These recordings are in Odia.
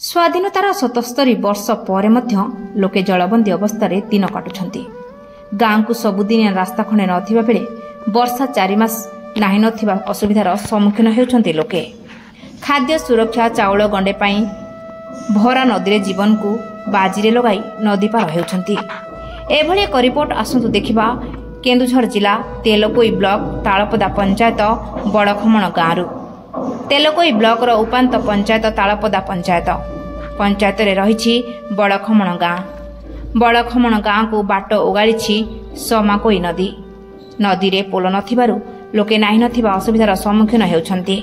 ସ୍ୱାଧୀନତାର 77 ବର୍ଷ ପରେ ମଧ୍ୟ ଲୋକେ ଜଳବନ୍ଦୀ ଅବସ୍ଥାରେ ଦିନ କାଟୁଛନ୍ତି। ଗାଁକୁ ସବୁଦିନିଆ ରାସ୍ତା ଖଣ୍ଡେ ନଥିବା ବେଳେ ବର୍ଷା 4 ମାସ ନାହିଁ ନଥିବା ଅସୁବିଧାର ସମ୍ମୁଖୀନ ହେଉଛନ୍ତି ଲୋକେ। ଖାଦ୍ୟ ସୁରକ୍ଷା ଚାଉଳ ଗଣ୍ଡେ ପାଇଁ ଭରା ନଦୀରେ ଜୀବନକୁ ବାଜିରେ ଲଗାଇ ନଦୀ ପାର ହେଉଛନ୍ତି। ଏଭଳି ଏକ ରିପୋର୍ଟ ଆସନ୍ତୁ ଦେଖିବା କେନ୍ଦୁଝର ଜିଲ୍ଲା ତେଲକୋଇ ବ୍ଲକ ତାଳପଦା ପଞ୍ଚାୟତ ବଡ଼ଖମଣ ଗାଁରୁ। ତେଲକୋଇ ବ୍ଲକର ଉପାନ୍ତ ପଞ୍ଚାୟତ ତାଳପଦା ପଞ୍ଚାୟତରେ ରହିଛି ବଡ଼ଖମଣ ଗାଁ। ବଡ଼ଖମଣ ଗାଁକୁ ବାଟ ଓଗାଳିଛି ସମାକୋଇ ନଦୀ। ନଦୀରେ ପୋଲ ନଥିବାରୁ ଲୋକେ ନାହିଁ ନଥିବା ଅସୁବିଧାର ସମ୍ମୁଖୀନ ହେଉଛନ୍ତି।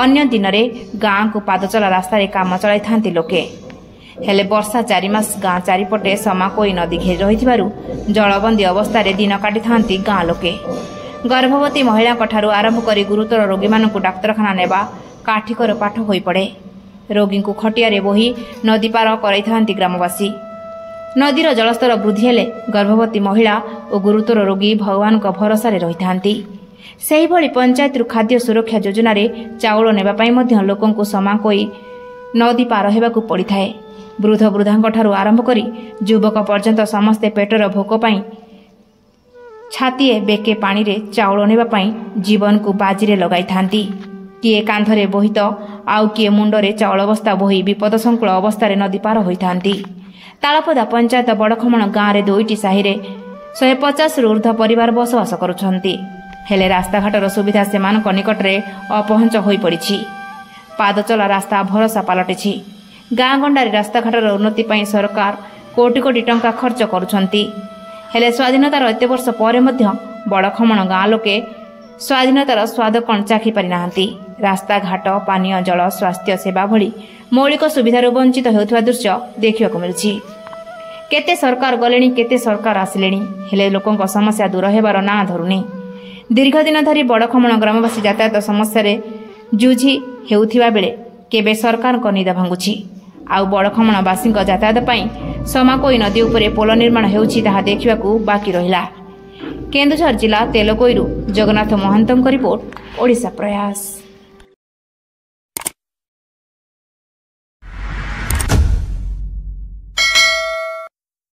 ଅନ୍ୟ ଦିନରେ ଗାଁକୁ ପାଦଚଲା ରାସ୍ତାରେ କାମ ଚଳାଇଥାନ୍ତି ଲୋକେ। ହେଲେ ବର୍ଷା 4 ମାସ ଗାଁ ଚାରିପଟେ ସମାକୋଇ ନଦୀ ଘେରି ରହିଥିବାରୁ ଜଳବନ୍ଦୀ ଅବସ୍ଥାରେ ଦିନ କାଟିଥାନ୍ତି ଗାଁ ଲୋକେ। ଗର୍ଭବତୀ ମହିଳାଙ୍କଠାରୁ ଆରମ୍ଭ କରି ଗୁରୁତର ରୋଗୀମାନଙ୍କୁ ଡାକ୍ତରଖାନା ନେବା କାଠିକର ପାଠ ହୋଇପଡ଼େ। ରୋଗୀଙ୍କୁ ଖଟିଆରେ ବୋହି ନଦୀ ପାର କରାଇଥାନ୍ତି ଗ୍ରାମବାସୀ। ନଦୀର ଜଳସ୍ତର ବୃଦ୍ଧି ହେଲେ ଗର୍ଭବତୀ ମହିଳା ଓ ଗୁରୁତର ରୋଗୀ ଭଗବାନଙ୍କ ଭରସାରେ ରହିଥାନ୍ତି। ସେହିଭଳି ପଞ୍ଚାୟତରୁ ଖାଦ୍ୟ ସୁରକ୍ଷା ଯୋଜନାରେ ଚାଉଳ ନେବା ପାଇଁ ମଧ୍ୟ ଲୋକଙ୍କୁ ସମାକୋଇ ନଦୀ ପାର ହେବାକୁ ପଡ଼ିଥାଏ। ବୃଦ୍ଧ ବୃଦ୍ଧାଙ୍କଠାରୁ ଆରମ୍ଭ କରି ଯୁବକ ପର୍ଯ୍ୟନ୍ତ ସମସ୍ତେ ପେଟର ଭୋକ ପାଇଁ ଛାତିଏ ବେକେ ପାଣିରେ ଚାଉଳ ନେବା ପାଇଁ ଜୀବନକୁ ବାଜିରେ ଲଗାଇଥାନ୍ତି। କିଏ କାନ୍ଧରେ ବୋହିତ ଆଉ କିଏ ମୁଣ୍ଡରେ ଚାଉଳ ବସ୍ତା ବୋହି ବିପଦସଙ୍କୁଳ ଅବସ୍ଥାରେ ନଦୀ ପାର ହୋଇଥାନ୍ତି। ତାଳପଦା ପଞ୍ଚାୟତ ବଡ଼ଖମଣ ଗାଁରେ 2ଟି ସାହିରେ 150ରୁ ଉର୍ଦ୍ଧ୍ୱ ପରିବାର ବସବାସ କରୁଛନ୍ତି। ହେଲେ ରାସ୍ତାଘାଟର ସୁବିଧା ସେମାନଙ୍କ ନିକଟରେ ଅପହଞ୍ଚ ହୋଇପଡ଼ିଛି। ପାଦଚଲା ରାସ୍ତା ଭରସା ପାଲଟିଛି। ଗାଁ ଗଣ୍ଡାରେ ରାସ୍ତାଘାଟର ଉନ୍ନତି ପାଇଁ ସରକାର କୋଟି କୋଟି ଟଙ୍କା ଖର୍ଚ୍ଚ କରୁଛନ୍ତି। ହେଲେ ସ୍ୱାଧୀନତାର ଏତେ ବର୍ଷ ପରେ ମଧ୍ୟ ବଡ଼ଖମଣ ଗାଁ ଲୋକେ ସ୍ୱାଧୀନତାର ସ୍ୱାଦ କ'ଣ ଚାଖି ପାରିନାହାନ୍ତି। ରାସ୍ତାଘାଟ, ପାନୀୟ ଜଳ, ସ୍ୱାସ୍ଥ୍ୟ ସେବା ଭଳି ମୌଳିକ ସୁବିଧାରୁ ବଞ୍ଚିତ ହେଉଥିବା ଦୃଶ୍ୟ ଦେଖିବାକୁ ମିଳୁଛି। କେତେ ସରକାର ଗଲେଣି, କେତେ ସରକାର ଆସିଲେଣି, ହେଲେ ଲୋକଙ୍କ ସମସ୍ୟା ଦୂର ହେବାର ନାଁ ଧରୁନି। ଦୀର୍ଘଦିନ ଧରି ବଡ଼ଖମଣ ଗ୍ରାମବାସୀ ଯାତାୟାତ ସମସ୍ୟାରେ ଯୁଝି ହେଉଥିବା ବେଳେ କେବେ ସରକାରଙ୍କ ନିଦ ଭାଙ୍ଗୁଛି ଆଉ ବଡ଼ଖମଣବାସୀଙ୍କ ଯାତାୟାତ ପାଇଁ ସମାକୋଇ ନଦୀ ଉପରେ ପୋଲ ନିର୍ମାଣ ହେଉଛି ତାହା ଦେଖିବାକୁ ବାକି ରହିଲା। କେନ୍ଦୁଝର ଜିଲ୍ଲା ତେଲକୋଇରୁ ଜଗନ୍ନାଥ ମହାନ୍ତଙ୍କ ରିପୋର୍ଟ, ଓଡ଼ିଶା ପ୍ରୟାସ।